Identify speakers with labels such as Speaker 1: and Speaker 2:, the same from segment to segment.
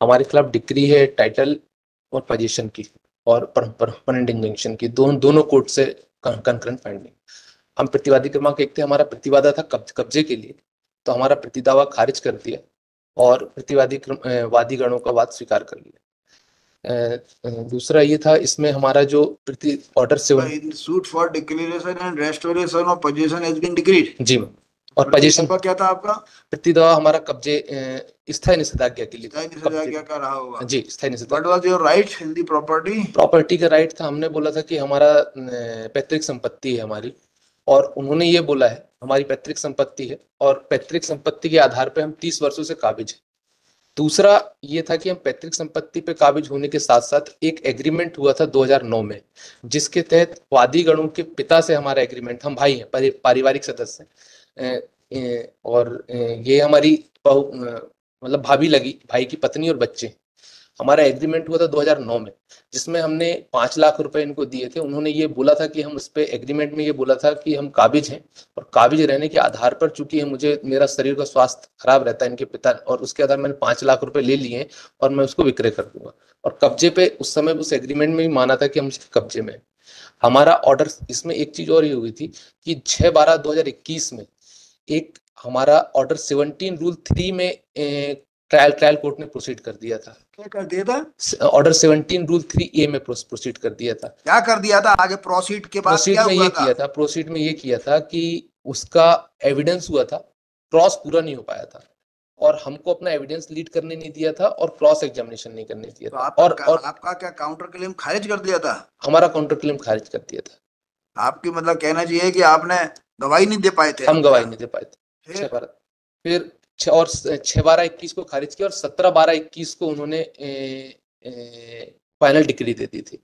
Speaker 1: हमारे खिलाफ डिक्री है टाइटल और पोजीशन की, और परमानेंट इंजंक्शन की, दोनों कोर्ट से कंकरेंट फाइंडिंग। हम प्रतिवादी क्रमांक एक थे, हमारा प्रतिवादा था कब्जे के लिए, तो हमारा प्रतिदावा खारिज कर दिया और वादी गणों का वाद स्वीकार कर लिया। दूसरा ये था, इसमें हमारा जो प्रति ऑर्डर से
Speaker 2: In suit for declaration and restoration of possession has been decreed.
Speaker 1: जी मैम। और पोजीशन
Speaker 2: क्या था आपका?
Speaker 1: प्रतिदावा हमारा कब्जे स्थायी निषेधाज्ञा के लिए,
Speaker 2: स्थायी निषेधाज्ञा का रहा होगा।
Speaker 1: जी स्थायी निषेधाज्ञा।
Speaker 2: What was your right in the property?
Speaker 1: Property का राइट था, हमने बोला था कि हमारा पैतृक संपत्ति है हमारी, और उन्होंने ये बोला है हमारी पैतृक संपत्ति है, और पैतृक संपत्ति के आधार पर हम 30 वर्षों से काबिज हैं। दूसरा ये था कि हम पैतृक संपत्ति पे काबिज होने के साथ साथ एक एग्रीमेंट हुआ था 2009 में, जिसके तहत वादी गणों के पिता से हमारा एग्रीमेंट, हम भाई हैं, पारिवारिक सदस्य हैं, और ये हमारी मतलब भाभी लगी, भाई की पत्नी और बच्चे। हमारा एग्रीमेंट हुआ था 2009 में, जिसमें हमने 5 लाख रुपए इनको दिए थे। उन्होंने ये बोला था कि हम उस पे एग्रीमेंट में ये बोला था कि हम काबिज हैं, और काबिज रहने के आधार पर चूंकि मुझे मेरा शरीर का स्वास्थ्य खराब रहता है इनके पिता, और उसके आधार मैंने 5 लाख रुपए ले लिए हैं और मैं उसको विक्रय कर दूंगा। और कब्जे पे उस समय उस एग्रीमेंट में भी माना था कि हम कब्जे में। हमारा ऑर्डर, इसमें एक चीज और ये हुई थी कि 6/12/2021 में एक हमारा ऑर्डर 17 रूल 3 में ट्रायल कोर्ट ने प्रोसीड कर दिया था।
Speaker 2: क्या कर दिया था?
Speaker 1: ऑर्डर 17 रूल 3A में प्रोसीड कर दिया था।
Speaker 2: क्या कर दिया था? आगे प्रोसीड के बाद क्या हुआ था?
Speaker 1: प्रोसीड में ये किया था कि उसका एविडेंस हुआ था, क्रॉस पूरा नहीं हो पाया था, और हमको अपना एविडेंस लीड करने नहीं दिया था, और क्रॉस एग्जामिनेशन नहीं करने दिया था।
Speaker 2: और आपका क्या काउंटर क्लेम खारिज कर दिया था?
Speaker 1: हमारा काउंटर क्लेम खारिज कर दिया था।
Speaker 2: आपकी मतलब कहना चाहिए कि आपने गवाही नहीं दे पाए थे?
Speaker 1: हम गवाही नहीं दे पाए थे। फिर 6/12/21 को खारिज किया, और 17/12/21 को उन्होंने फाइनल डिक्री दे दी थी।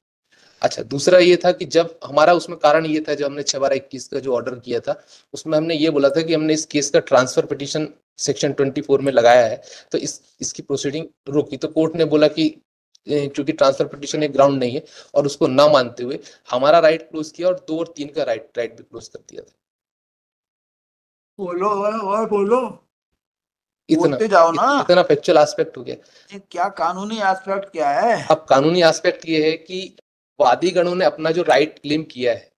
Speaker 1: अच्छा, दूसरा ये था कि जब हमारा उसमें कारण ये था, जब हमने 6/12/21 का जो ऑर्डर किया था, उसमें हमने ये बोला था कि हमने इस केस का ट्रांसफर पिटीशन सेक्शन 24 में लगाया है, तो इसकी प्रोसीडिंग रोकी। तो कोर्ट ने बोला कि क्योंकि ट्रांसफर पिटीशन एक ग्राउंड नहीं है, और उसको ना मानते हुए हमारा राइट क्लोज किया, और 2 और 3 का राइट भी क्लोज कर दिया था।
Speaker 2: बोलो और बोलो,
Speaker 1: इतना
Speaker 2: जाओ ना।
Speaker 1: इतना फैक्चुअल एस्पेक्ट हो गया।
Speaker 2: क्या कानूनी एस्पेक्ट क्या है?
Speaker 1: अब कानूनी एस्पेक्ट ये है कि वादी गणों ने अपना जो राइट क्लेम किया है,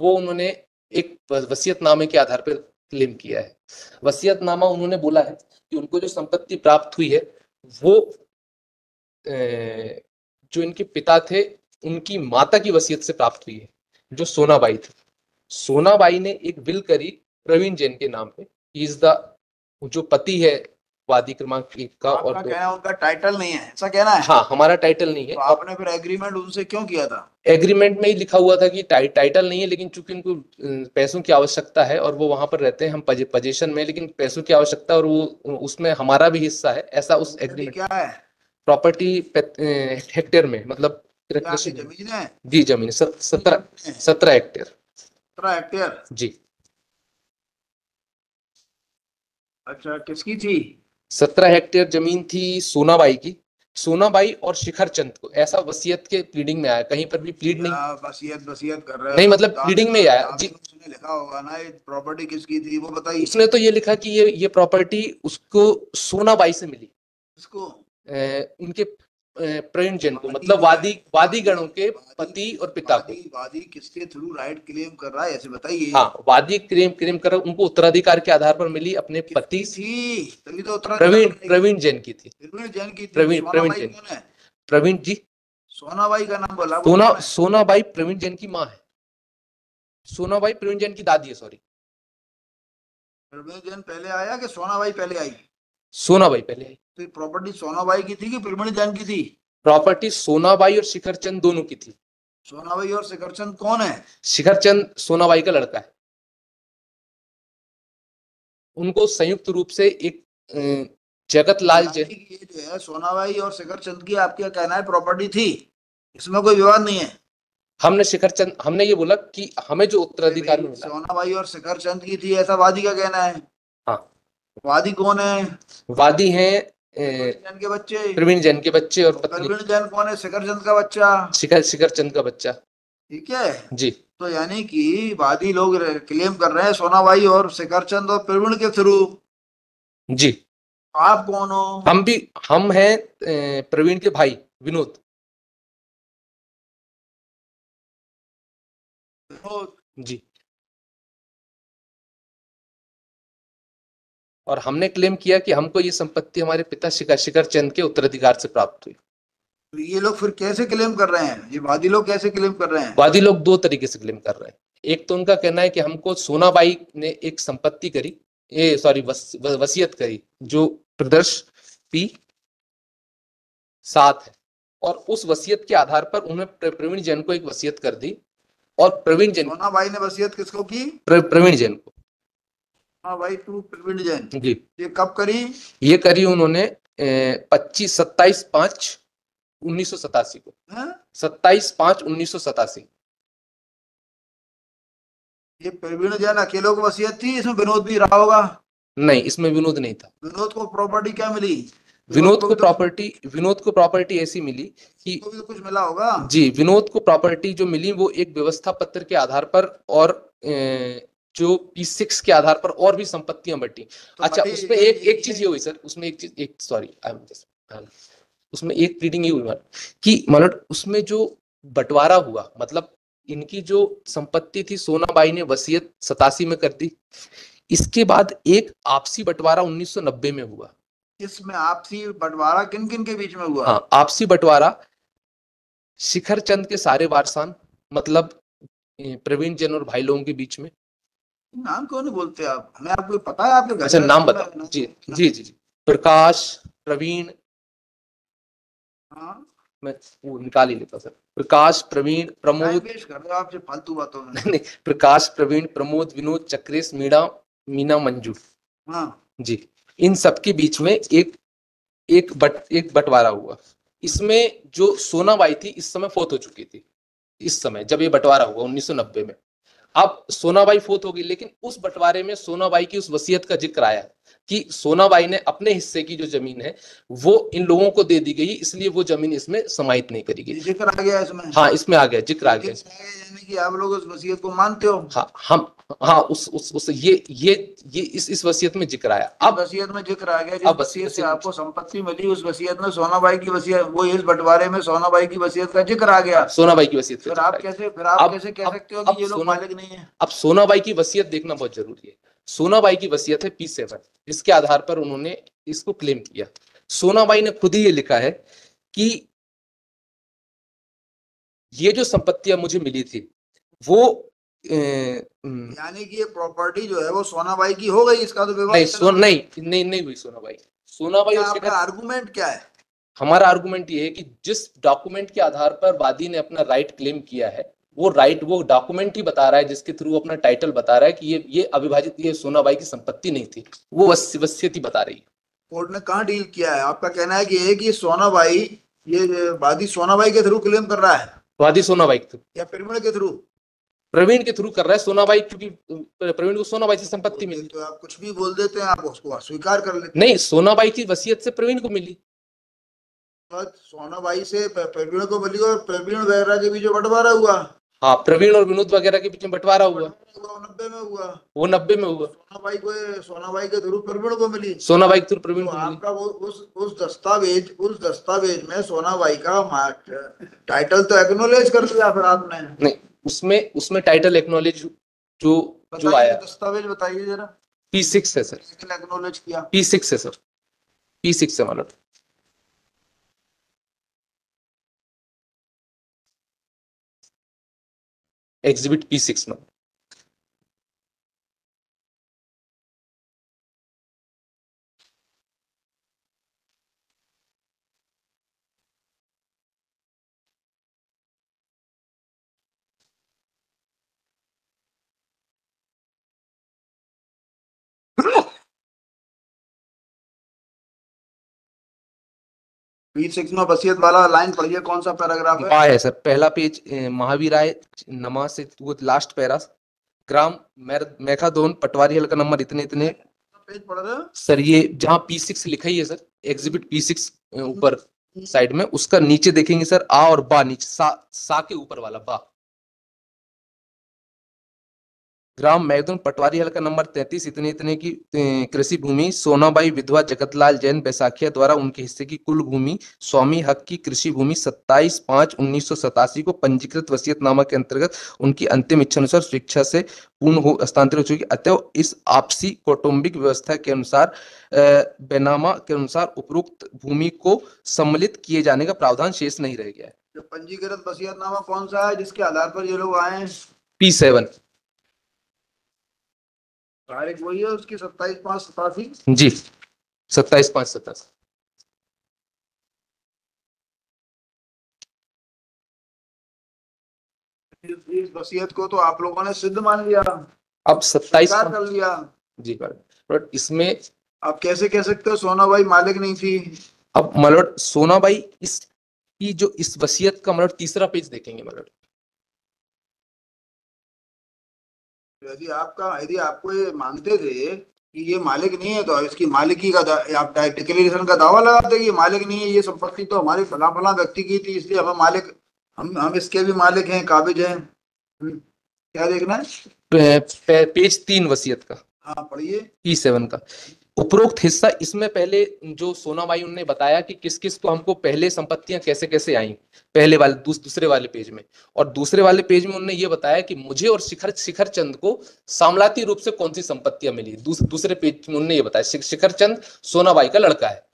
Speaker 1: वो उन्होंने एक वसीयतनामे के आधार पर क्लेम किया है। वसीयतनामा उन्होंने बोला है कि उनको जो संपत्ति प्राप्त हुई है, वो जो इनके पिता थे उनकी माता की वसीयत से प्राप्त हुई है, जो सोनाबाई थी। सोनाबाई ने एक विल करी प्रवीण जैन के नाम पे, इज द जो पति है वादी क्रमांक 1 का। और
Speaker 2: कहना उनका टाइटल नहीं है, ऐसा कहना है?
Speaker 1: हाँ, हमारा टाइटल नहीं है।
Speaker 2: तो आपने फिर एग्रीमेंट उनसे क्यों किया था?
Speaker 1: एग्रीमेंट में ही लिखा हुआ था कि टाइटल नहीं है, लेकिन चूंकि उनको पैसों की आवश्यकता है और वो वहां पर रहते हैं, हम पोजीशन में, लेकिन पैसों की आवश्यकता और वो उसमें हमारा भी हिस्सा है, ऐसा उस एग्रीमेंट।
Speaker 2: क्या है
Speaker 1: प्रॉपर्टी? हेक्टेयर में, मतलब
Speaker 2: जमीन है?
Speaker 1: जी, जमीन 17 हेक्टेयर।
Speaker 2: 17 हेक्टेयर?
Speaker 1: जी।
Speaker 2: अच्छा, किसकी थी?
Speaker 1: 17 हेक्टेयर जमीन थी सोनाबाई की। सोनाबाई और शिखर चंद को, ऐसा वसीयत के प्लीडिंग में आया, कहीं पर भी प्लीड नहीं।
Speaker 2: वसीयत कर रहे
Speaker 1: नहीं, मतलब प्लीडिंग में ही आया जी।
Speaker 2: उसने लिखा होगा ना ये प्रॉपर्टी किसकी थी, वो बताइए।
Speaker 1: उसने तो ये लिखा कि ये प्रॉपर्टी उसको सोनाबाई से मिली।
Speaker 2: इसको
Speaker 1: उनके प्रवीण जैन को, मतलब वादी गणों के पति और पिता को।
Speaker 2: वादी किसके थ्रू राइट क्लेम कर रहा है, ऐसे बताइए।
Speaker 1: हाँ, वादी क्लेम कर रहा, उनको उत्तराधिकार के आधार पर मिली, अपने पति
Speaker 2: थी, तभी तो
Speaker 1: प्रवीण जैन की थी। प्रवीण जी।
Speaker 2: सोनाबाई का नाम बोला?
Speaker 1: सोनाबाई प्रवीण जैन की माँ है। सोनाबाई प्रवीण जैन की दादी है, सॉरी।
Speaker 2: प्रवीण जैन पहले आया कि सोनाबाई पहले आई?
Speaker 1: सोनाबाई पहले आई।
Speaker 2: तो प्रॉपर्टी सोनाबाई की थी कि प्रवीण जैन की थी?
Speaker 1: प्रॉपर्टी सोनाबाई और शिखर चंद दोनों की थी।
Speaker 2: सोनाबाई और शिखर चंद कौन है?
Speaker 1: शिखर चंद सोनाबाई का लड़का है। उनको संयुक्त रूप से एक जगत लाल
Speaker 2: ये जो है सोनाबाई और शिखर चंद की, आपका कहना है प्रॉपर्टी थी, इसमें कोई विवाद नहीं है?
Speaker 1: हमने ये बोला कि हमें जो उत्तराधिकार मिला,
Speaker 2: सोनाबाई और शिखर चंद की थी, ऐसा वादी का कहना है।
Speaker 1: हाँ।
Speaker 2: वादी कौन है?
Speaker 1: वादी हैं
Speaker 2: जैन के बच्चे,
Speaker 1: प्रवीण जैन के बच्चे, और
Speaker 2: प्रवीण जैन कौन है? शिखर चंद का बच्चा।
Speaker 1: शिखर चंद का बच्चा।
Speaker 2: ठीक है
Speaker 1: जी।
Speaker 2: तो यानी कि वादी लोग क्लेम कर रहे हैं सोनाबाई और शिखर चंद और प्रवीण के थ्रू।
Speaker 1: जी।
Speaker 2: आप कौन हो?
Speaker 1: हम हैं प्रवीण के भाई विनोद। जी। और हमने क्लेम किया कि हमको ये संपत्ति हमारे पिता शिखर चंद के उत्तराधिकार से प्राप्त हुई।
Speaker 2: तो ये लोग फिर कैसे क्लेम कर रहे हैं, ये वादी लोग कैसे क्लेम कर रहे हैं?
Speaker 1: वादी लोग दो तरीके से क्लेम कर रहे हैं। एक तो उनका कहना है कि हमको सोनाबाई ने एक संपत्ति करी, ये सॉरी वसीयत करी जो प्रदर्श P7 है, और उस वसीयत के आधार पर उन्होंने प्रवीण जैन को एक वसीयत कर दी, और प्रवीण जैन,
Speaker 2: सोनाबाई ने वसीयत किसको की?
Speaker 1: प्रवीण जैन को।
Speaker 2: हाँ भाई, तू प्रवीण जैन।
Speaker 1: जी।
Speaker 2: ये कब करी?
Speaker 1: ये करी उन्होंने 27/5/1987 को। 27/5/1987।
Speaker 2: ये प्रवीण जैन अकेले को वसीयत थी, इसमें विनोद भी रहा होगा?
Speaker 1: नहीं, इसमें विनोद नहीं था।
Speaker 2: विनोद को प्रॉपर्टी क्या मिली?
Speaker 1: विनोद को प्रॉपर्टी ऐसी मिली कि
Speaker 2: तो भी तो कुछ मिला होगा।
Speaker 1: जी, विनोद को प्रॉपर्टी जो मिली वो एक व्यवस्था पत्र के आधार पर और जो P6 के आधार पर और भी संपत्तियां बटी।
Speaker 2: तो
Speaker 1: अच्छा,
Speaker 2: बटी,
Speaker 1: उसमें एक चीज ये हुई सर, उसमें उसमें एक रीडिंग ये हुई कि मतलब उसमें जो बंटवारा हुआ, मतलब इनकी जो संपत्ति थी सोनाबाई ने वसीयत 87 में कर दी। इसके बाद एक आपसी बंटवारा 1990 में हुआ।
Speaker 2: इसमें आपसी बंटवारा किन किन के बीच में हुआ?
Speaker 1: हाँ, आपसी बंटवारा शिखर चंद के सारे वारसान, मतलब प्रवीण जैन और भाई लोगों के बीच में।
Speaker 2: नाम क्यों नहीं बोलते आप? हमें आपको पता है आपके घर?
Speaker 1: अच्छा, नाम बताओ। जी जी जी जी। प्रकाश, प्रवीण,
Speaker 2: हाँ,
Speaker 1: मैं वो निकाल ही लेता सर। प्रकाश, प्रवीण, प्रमोद,
Speaker 2: पेश कर रहे हो आपसे फालतू बातों में।
Speaker 1: नहीं, प्रकाश, प्रवीण, प्रमोद, विनोद, चक्रेश, मीना, मंजू।
Speaker 2: हाँ
Speaker 1: जी। इन सबके बीच में एक बंटवारा हुआ। इसमें जो सोनाबाई थी इस समय फोत हो चुकी थी, इस समय जब ये बंटवारा हुआ 1990 में। अब सोनाबाई फोत हो गई, लेकिन उस बंटवारे में सोनाबाई की उस वसीयत का जिक्र आया कि सोनाबाई ने अपने हिस्से की जो जमीन है वो इन लोगों को दे दी गई, इसलिए वो जमीन इसमें समाहित नहीं करी गई।
Speaker 2: जिक्र आ गया इसमें?
Speaker 1: हाँ, इसमें आ गया, जिक्र आ गया।
Speaker 2: यानी कि आप लोग उस वसीयत को मानते हो?
Speaker 1: हाँ, हम, हाँ, उस ये इस वसीयत में जिक्र आया। अब
Speaker 2: वसीयत में जिक्र आ गया,
Speaker 1: अब
Speaker 2: जिस वसीयत से आपको संपत्ति मिली, उस वसीयत में सोनाबाई की वसीयत, वो इस बंटवारे में सोनाबाई की वसीयत का जिक्र आ गया।
Speaker 1: सोनाबाई की वसीयत।
Speaker 2: फिर आप कैसे कह सकते हो कि ये लोग मालिक नहीं है?
Speaker 1: अब सोनाबाई की वसीयत देखना बहुत जरूरी है। सोनाबाई की वसीयत है P7, इसके आधार पर उन्होंने इसको क्लेम किया। सोनाबाई ने खुद ही ये लिखा है कि ये जो संपत्तियां मुझे मिली थी वो
Speaker 2: यानी कि ये प्रॉपर्टी जो है वो सोनाबाई की हो गई, इसका तो विवाद
Speaker 1: नहीं हुई सोनाबाई।
Speaker 2: आपका आर्गुमेंट क्या है?
Speaker 1: हमारा आर्गुमेंट ये है कि जिस डॉक्यूमेंट के आधार पर वादी ने अपना राइट क्लेम किया है, वो डॉक्यूमेंट ही बता रहा है, जिसके थ्रू अपना टाइटल बता रहा है कि ये अविभाजित, ये सोनाबाई की संपत्ति नहीं थी, वो वसीयत ही बता रही है।
Speaker 2: कोर्ट ने कहाँ डील किया है? आपका कहना है कि सोनाबाई, ये वादी सोनाबाई के थ्रू क्लेम कर रहा है?
Speaker 1: वादी सोनाबाई के थ्रू
Speaker 2: या प्रवीण के थ्रू?
Speaker 1: प्रवीण के थ्रू कर रहा है। सोनाबाई, क्योंकि प्रवीण को सोनाबाई से संपत्ति मिली।
Speaker 2: तो आप कुछ भी बोल देते हैं, आप उसको स्वीकार कर लेते हैं।
Speaker 1: नहीं, सोनाबाई की वसीयत से प्रवीण को मिली।
Speaker 2: सोनाबाई से प्रवीण को मिली, और प्रवीण वगैरह के बीच में बंटवारा हुआ।
Speaker 1: हाँ, प्रवीण और विनोद वगैरह के बीच में बंटवारा हुआ।
Speaker 2: 90 में हुआ।
Speaker 1: वो 90 में हुआ।
Speaker 2: सोनाबाई के थ्रू प्रवीण को मिली।
Speaker 1: सोनाबाई के थ्रू प्रवीण
Speaker 2: तो
Speaker 1: को मिली।
Speaker 2: आपका वो उस दस्तावेज में सोनाबाई का टाइटल तो एक्नॉलेज कर दिया फिर आपने?
Speaker 1: नहीं, उसमें टाइटल एक्नॉलेज जो आया,
Speaker 2: दस्तावेज बताइए जरा।
Speaker 1: P6 है सर।
Speaker 2: एक्नॉलेज किया?
Speaker 1: P6 है सर, P6 है मतलब। एग्जिबिट P6 में।
Speaker 2: P6 में वसीयत वाला लाइन पढ़िए, कौन सा पैराग्राफ है?
Speaker 1: है सर, पहला पेज, महावीराय नमा से वो लास्ट पैरा, ग्राम मैखादोन पटवारी हल्का नंबर इतने इतने।
Speaker 2: पेज पढ़ रहे हो
Speaker 1: सर? ये जहाँ P6 लिखा ही है सर, एग्जिबिट P6 ऊपर साइड में, उसका नीचे देखेंगे सर, आ और बा, नीचे सा के ऊपर वाला बा। ग्राम मैगदुन पटवारी हल्का नंबर 33 इतने इतने की कृषि भूमि सोनाबाई विधवा जगतलाल जैन बैसाखिया द्वारा उनके हिस्से की कुल भूमि स्वामी हक की कृषि भूमि 27/5/1987 को पंजीकृत वसीयतनामा के अंतर्गत उनकी अंतिम इच्छा अनुसार स्वेच्छा से पूर्ण हो हस्तांतरित हो चुकी। अतः इस आपसी कौटुंबिक व्यवस्था के अनुसार बैनामा के अनुसार उपरोक्त भूमि को सम्मिलित किए जाने का प्रावधान शेष नहीं रह गया है।
Speaker 2: जो पंजीकृत वसीयतनामा कौन सा है जिसके आधार पर ये लोग आए हैं?
Speaker 1: P7
Speaker 2: तारीख वही है उसकी 27/5/87।
Speaker 1: जी 27/5/87।
Speaker 2: इस वसीयत को तो आप लोगों ने सिद्ध मान लिया,
Speaker 1: अब 27
Speaker 2: स्वीकार कर लिया।
Speaker 1: जी बट इसमें
Speaker 2: आप कैसे कह सकते हो सोनाबाई मालिक नहीं थी?
Speaker 1: अब मलट सोनाबाई इसकी जो इस वसीयत का मलट तीसरा पेज देखेंगे मलट।
Speaker 2: यदि आपको ये मानते थे कि ये मालिक नहीं है तो इसकी मालिकी का आप डिक्लेरेशन का दावा लगाते कि ये मालिक नहीं है, ये संपत्ति तो हमारी फला फला व्यक्ति की थी इसलिए हमें मालिक, हम इसके भी मालिक हैं, काबिज हैं। क्या देखना है?
Speaker 1: पेज 3 वसीयत का।
Speaker 2: हाँ पढ़िए।
Speaker 1: P7 का उपरोक्त हिस्सा, इसमें पहले जो सोनाबाई उन्होंने बताया कि किस किस को हमको पहले संपत्तियां कैसे कैसे आई, पहले वाले दूसरे वाले पेज में, और दूसरे वाले पेज में उन्होंने ये बताया कि मुझे और शिखर चंद को सामलाती रूप से कौन सी संपत्तियां मिली। दूसरे पेज में उन्होंने ये बताया शिखर चंद सोनाबाई का लड़का है।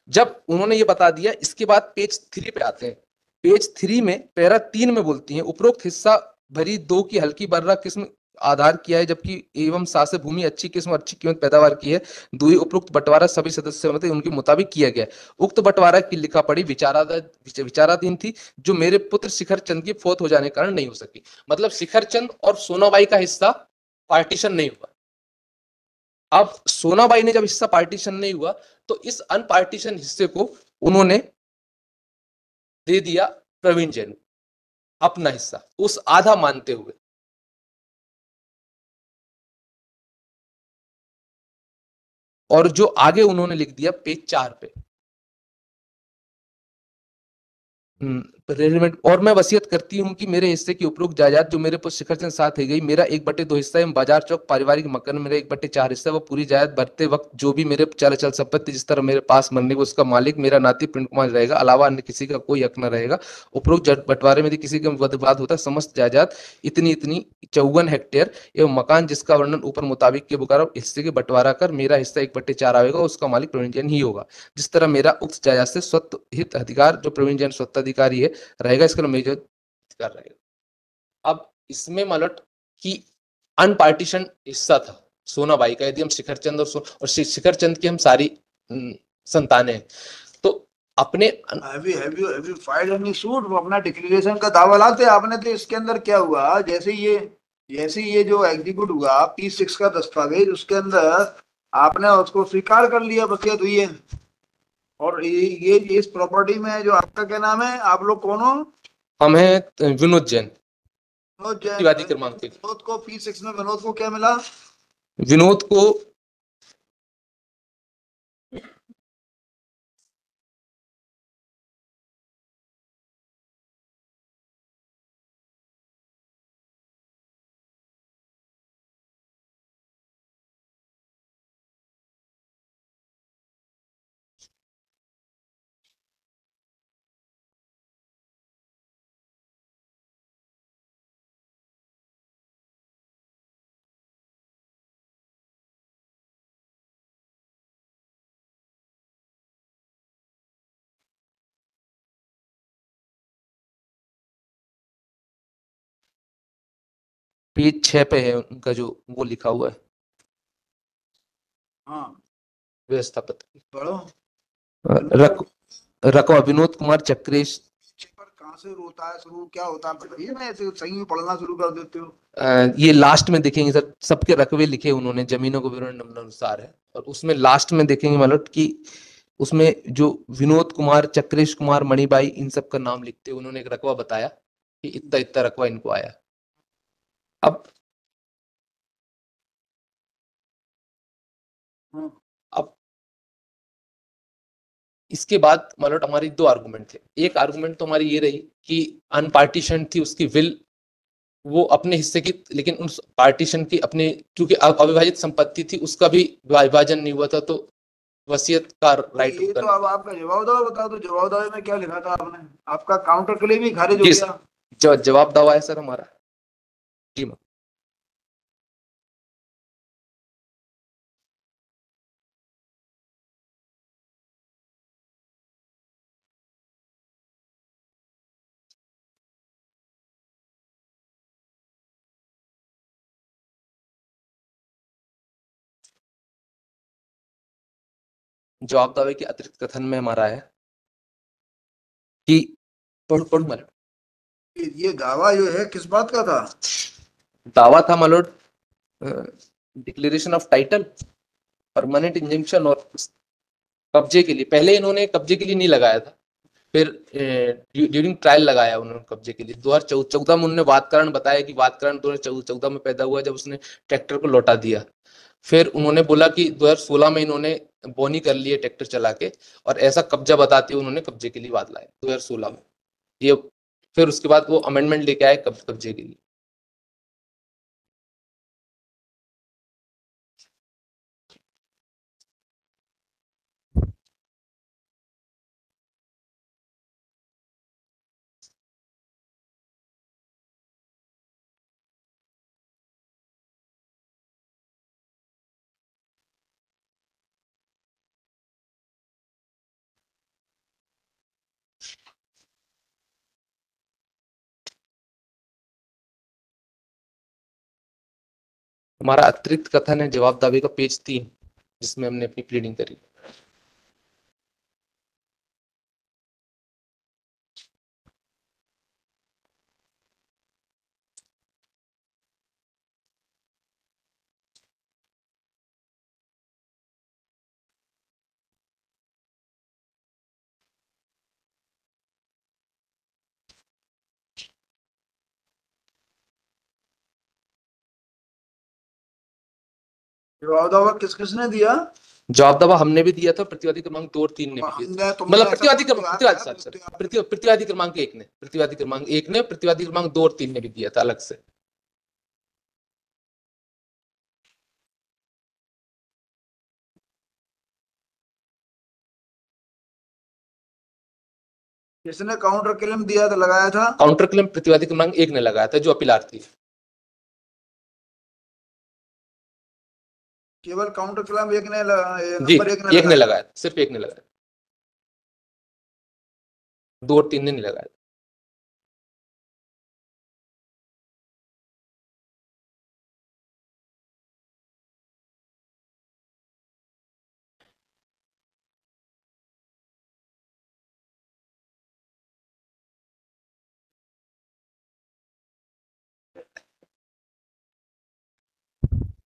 Speaker 1: जब उन्होंने ये बता दिया, इसके बाद पेज 3 पे आते हैं। पेज 3 में पैरा 3 में बोलती है उपरोक्त हिस्सा भरी 2 की हल्की बर्रा किस्म आधार किया है, जबकि एवं सासे भूमि अच्छी किस्म अच्छी कीमत पैदावार की है। दुई उपरोक्त बंटवारा सभी सदस्य सहमति उनके मुताबिक किया गया। उक्त बंटवारा की लिखा पढ़ी विचाराधीन थी, जो मेरे पुत्र शिखर चंद की फौत हो जाने के कारण नहीं हो सकी। मतलब शिखर चंद और सोनाबाई का हिस्सा पार्टीशन नहीं हुआ। अब सोनाबाई ने जब हिस्सा पार्टीशन नहीं हुआ तो इस अनपार्टीशन हिस्से को उन्होंने दे दिया प्रवीण जैन अपना हिस्सा, उस आधा मानते हुए। और जो आगे उन्होंने लिख दिया पेज 4 पे, रेलिवेंट, और मैं वसीयत करती हूं कि मेरे हिस्से की उपरोक्त जायदाद जो मेरे पुत्र शिखर चंद साथ है गई, मेरा 1/2 हिस्सा एवं बाजार चौक पारिवारिक मकान मेरा 1/4 हिस्सा, वो पूरी जायदाद भरते वक्त जो भी मेरे चल अचल संपत्ति जिस तरह मेरे पास मरने को उसका मालिक मेरा नाती प्रिंट कुमार रहेगा, अलावा अन्य किसी का कोई हक न रहेगा। उपरोक्त बंटवारे में यदि किसी का विवाद होता है, समस्त जायदाद इतनी इतनी 54 हेक्टेयर एवं मकान जिसका वर्णन ऊपर मुताबिक के मुकाबले हिस्से के बंटवारा कर मेरा हिस्सा 1/4 आएगा, उसका मालिक प्रवीण जैन ही होगा। जिस तरह मेरा उक्त जायदाद से स्वत हित अधिकार जो प्रवीण जैन स्वत्वाधिकारी है रहेगा, इसका मेजर अधिकार रहेगा। अब इसमें मलट की अनपार्टीशन हिस्सा था सोनाबाई का, यदि हम शिखर चंद और शिखर चंद की हम सारी संतानें हैं तो अपने
Speaker 2: फाइल एनी सूट वो अपना डिक्लेरेशन का दावा लाते। आपने तो इसके अंदर क्या हुआ, जैसे ये जो एग्जीक्यूट हुआ P6 का दस्तावेज, उसके अंदर आपने उसको स्वीकार कर लिया, वसीयत हुई है। और ये इस प्रॉपर्टी में जो आपका क्या नाम है, आप लोग कौन हो?
Speaker 1: हम हैं विनोद जैन,
Speaker 2: विनोद जैन। विनोद को P6 में विनोद को क्या मिला?
Speaker 1: विनोद को पेज 6 पे है उनका जो वो लिखा हुआ है।
Speaker 2: हाँ
Speaker 1: व्यवस्थापक
Speaker 2: पढ़ो।
Speaker 1: रकवा विनोद कुमार चक्रेश।
Speaker 2: कहाँ से होता है शुरू, क्या होता है बताइए ना, ऐसे सही में पढ़ना शुरू कर देते हो।
Speaker 1: ये लास्ट में देखेंगे सर, सबके रकबे लिखे उन्होंने, जमीनों को विवरण अनुसार है, और उसमें लास्ट में देखेंगे मतलब कि उसमें जो विनोद कुमार चक्रेश कुमार मणिबाई इन सब का नाम लिखते उन्होंने एक रकबा बताया कि इतना इतना रकबा इनको आया। अब इसके बाद मतलब हमारी 2 आर्गुमेंट थे। एक आर्गुमेंट तो हमारी ये रही कि अनपार्टीशन थी उसकी विल वो अपने हिस्से की, लेकिन उस पार्टीशन की अपनी, क्योंकि अविभाजित संपत्ति थी, उसका भी विभाजन नहीं हुआ था, तो वसीयत का
Speaker 2: तो
Speaker 1: राइट
Speaker 2: ये
Speaker 1: होता
Speaker 2: तो
Speaker 1: नहीं।
Speaker 2: अब आपका जवाब दावा बता दो, जवाब दावे में क्या लिखा था आपने? आपका काउंटर क्लेम ही खारिज हो
Speaker 1: जी
Speaker 2: गया।
Speaker 1: जवाब दावा है सर हमारा। जी मैम। जवाब दावे के अतिरिक्त कथन में हमारा है कि पढ़ मतलब
Speaker 2: ये दावा जो है किस बात का था?
Speaker 1: दावा था मालोड, declaration of title, permanent injunction और कब्जे के लिए। पहले इन्होंने कब्जे के लिए नहीं लगाया था, फिर ड्यूरिंग ट्रायल लगाया उन्होंने कब्जे के लिए। 2014 में उन्होंने वाद कारण बताया कि वाद कारण 2014 में पैदा हुआ जब उसने ट्रैक्टर को लौटा दिया। फिर उन्होंने बोला कि 2016 में इन्होंने बोनी कर लिए ट्रैक्टर चला के, और ऐसा कब्जा बताते हुए उन्होंने कब्जे के लिए वाद लाया 2016 में ये। फिर उसके बाद वो अमेंडमेंट लेके आए कब्जे के लिए। हमारा अतिरिक्त कथन है जवाब दावे का पेज 3, जिसमें हमने अपनी प्लीडिंग करी।
Speaker 2: जवाब दावा किस किसने दिया?
Speaker 1: जवाब दावा हमने भी दिया था, प्रतिवादी क्रमांक 2 और 3 ने भी दिया था।
Speaker 2: हमने तुमने
Speaker 1: मतलब
Speaker 2: ऐसा
Speaker 1: प्रतिवादी
Speaker 2: कौन
Speaker 1: क्रमांक,
Speaker 2: त्योहार
Speaker 1: प्रतिवादी
Speaker 2: है
Speaker 1: सर
Speaker 2: जो
Speaker 1: सर
Speaker 2: त्योहार?
Speaker 1: प्रतिवादी क्रमांक 1 ने, प्रतिवादी क्रमांक 1 ने, प्रतिवादी क्रमांक 2 और 3 ने भी दिया था अलग से।
Speaker 2: किसने काउंटर क्लेम दिया था, लगाया था?
Speaker 1: काउंटर क्लेम प्रतिवादी क्रमांक 1 ने लगाया था, जो अपीलार्थी है।
Speaker 2: केवल काउंटर क्लेम एक ने
Speaker 1: जी
Speaker 2: नंबर एक ने
Speaker 1: एक ने
Speaker 2: लगाया?
Speaker 1: लगाया, सिर्फ एक ने लगाया, 2 और 3 ने नहीं लगाया।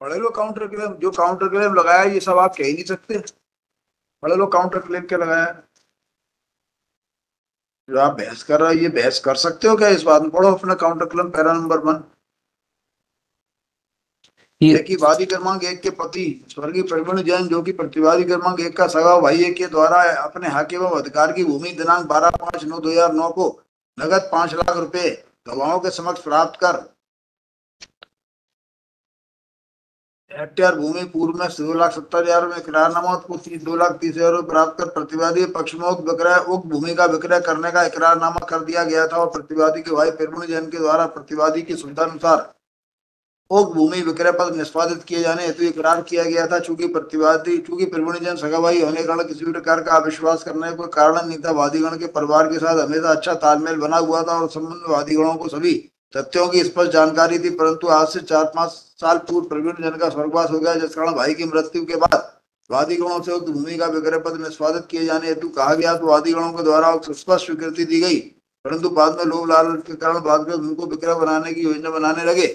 Speaker 2: पढ़े लो काउंटर क्लेम, जो काउंटर क्लेम लगाया ये सब आप कह ही नहीं सकते। पढ़े लो काउंटर क्लेम क्या लगाया है। जो आप बहस कर रहे हो ये बहस कर सकते हो क्या इस बात में? पढ़ो अपना काउंटर क्लेम पैरा नंबर 1।
Speaker 1: ये
Speaker 2: है कि वादी क्रमांक 1 के पति स्वर्गीय प्रवीण जैन, जो कि प्रतिवादी क्रमांक 1 का सगा भाई के द्वारा अपने हक एवं अधिकार की भूमि दिनांक 12/5/2009 को नगद 5 लाख रुपए गवाहों के समक्ष प्राप्त कर हेक्टेयर भूमि पूर्व में 2,70,000 में इकरारनामा को 2,30,000 प्राप्त कर प्रतिवादी पक्ष में उक्त भूमि का विक्रय करने का इकरारनामा कर दिया गया था, और प्रतिवादी के भाई प्रवीण जैन के द्वारा प्रतिवादी की सुविधा अनुसार उक्त भूमि विक्रय पत्र निष्पादित किए जाने हेतु इकरार किया गया था। चूंकि प्रवीण जैन सगा भाई होने के कारण किसी भी प्रकार का अविश्वास करने का कोई कारण नहीं था, वादीगण के परिवार के साथ हमेशा अच्छा तालमेल बना हुआ था और संबंध में वादीगणों को सभी तथ्यों की स्पष्ट जानकारी थी। परंतु आज से 4-5 साल पूर्व प्रवीण जैन का स्वर्गवास हो गया, जिस कारण भाई की मृत्यु के बाद वादीगणों से उक्त भूमि का विक्रय पत्र निष्पादित किए जाने हेतु कहा गया, तो वादीगणों के द्वारा स्पष्ट स्वीकृति दी गई। परंतु बाद में लोभ लालच के कारण बाद में भूमि को विक्रय बनाने की योजना बनाने लगे,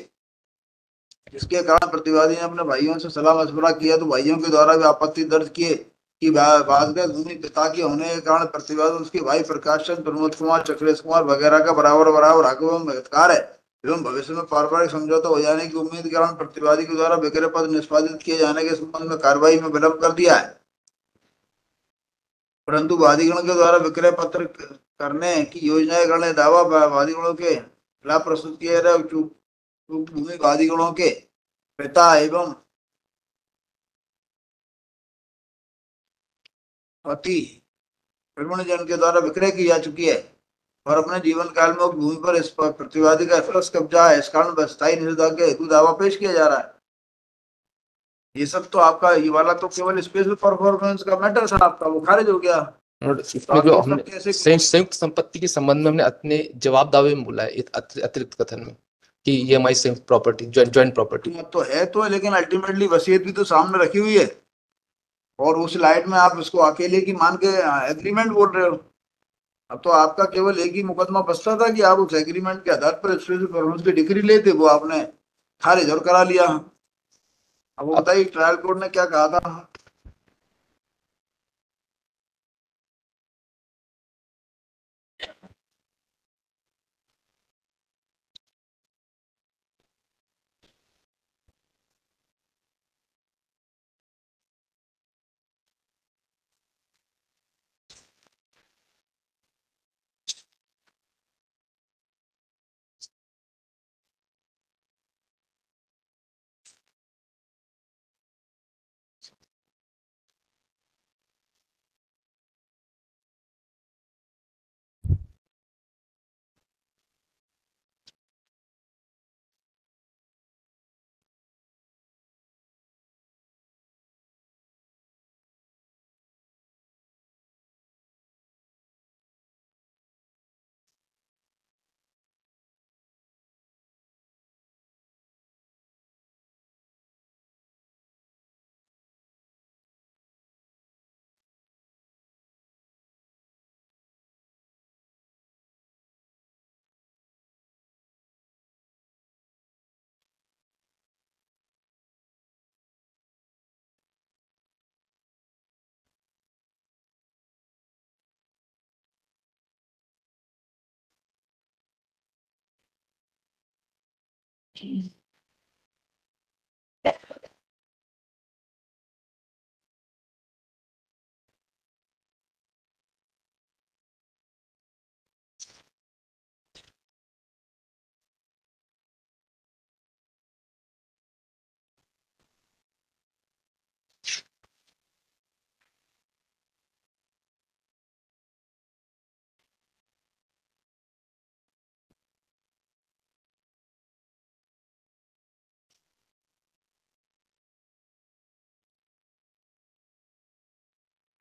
Speaker 2: जिसके कारण प्रतिवादी ने अपने भाइयों से सलाह मशवरा किया, तो भाइयों के द्वारा भी आपत्ति दर्ज किए कि बाद में भूमि पिता की होने के कारण प्रतिवादी उसके भाई प्रकाश चंद, प्रमोद कुमार, चक्रेश कुमार वगैरह का बराबर बराबर हक एवं अधिकार है, एवं भविष्य में पारिवारिक समझौता हो जाने की उम्मीद के कारण प्रतिवादी के द्वारा विक्रय पत्र निष्पादित किए जाने के संबंध में कार्रवाई में विलंब कर दिया है। परंतु वादीगण के द्वारा विक्रय पत्र करने की योजना करने दावा वादीगणों के खिलाफ प्रस्तुत किया जा रहा है भूमि अधिग्रहणों के पिता एवं पति जन के द्वारा विक्रय की जा चुकी है और अपने जीवन काल में भूमि पर इस पर प्रतिवादी का स्पष्ट कब्जा है, इस कारण स्थायी निषेधाज्ञा हेतु दावा पेश किया जा रहा है। ये सब तो आपका ये वाला तो केवल स्पेशल परफॉर्मेंस का मैटर था आपका, वो खारिज हो गया।
Speaker 1: और इसमें जो हमने संयुक्त संपत्ति के संबंध में हमने अपने जवाब दावे में बोला है अतिरिक्त कथन में कि ये हमारी संयुक्त प्रॉपर्टी ज्वाइंट प्रॉपर्टी
Speaker 2: तो है, तो लेकिन अल्टीमेटली वसीयत भी तो सामने रखी हुई है और उस लाइट में आप इसको अकेले की मान के एग्रीमेंट बोल रहे हो। अब तो आपका केवल एक ही मुकदमा बचता था कि आप उस एग्रीमेंट के आधार पर स्पेशल परफॉर्मेंस की डिग्री लेते, वो आपने खारिज और करा लिया। अब वो बताइए ट्रायल कोर्ट ने क्या कहा था।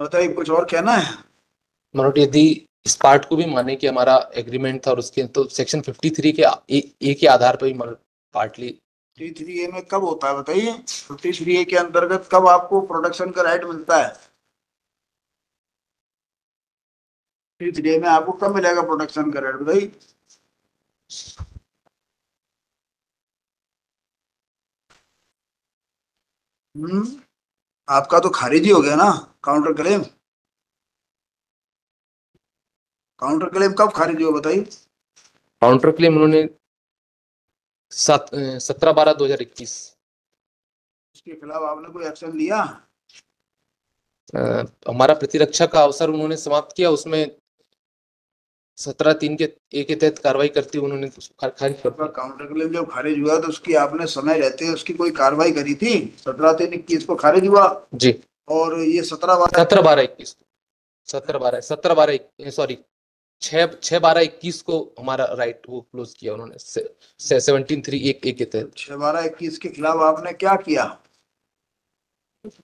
Speaker 2: बताइए कुछ और कहना है।
Speaker 1: मनोट यदि इस पार्ट को भी माने कि हमारा एग्रीमेंट था और उसके तो सेक्शन 53 के ए के आधार पर भी पार्टली
Speaker 2: 53A में कब होता है बताइए। 53A के अंतर्गत कब आपको प्रोडक्शन का राइट मिलता है। 53A में आपको कब मिलेगा प्रोडक्शन का राइट बताइए। आपका तो खारिज ही हो गया ना काउंटर क्लेम। काउंटर क्लेम कब खारिज हुआ बताइए।
Speaker 1: काउंटर क्लेम उन्होंने 17/12/2021
Speaker 2: उसके खिलाफ आपने कोई एक्शन लिया।
Speaker 1: हमारा प्रतिरक्षा का अवसर उन्होंने समाप्त किया, उसमें 17(3) के ए के तहत कार्रवाई करती उन्होंने खारिज कर दिया।
Speaker 2: काउंटर क्लेम जब खारिज हुआ तो उसकी आपने समय रहते उसकी कोई कार्रवाई करी थी। 17/3/21 को खारिज हुआ
Speaker 1: जी,
Speaker 2: और ये 17/12
Speaker 1: 17/12/21 17/12 सॉरी 6/12/21 को हमारा राइट वो क्लोज किया उन्होंने 17(3) ए के तहत।
Speaker 2: 6/12/21 के खिलाफ आपने क्या किया।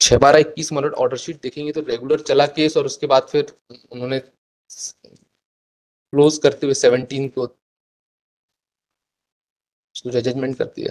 Speaker 1: 6/12/21 मतलब ऑर्डर शीट देखेंगे तो रेगुलर चला केस और उसके बाद फिर उन्होंने क्लोज करते हुए 17 को उसको जजमेंट कर दिया।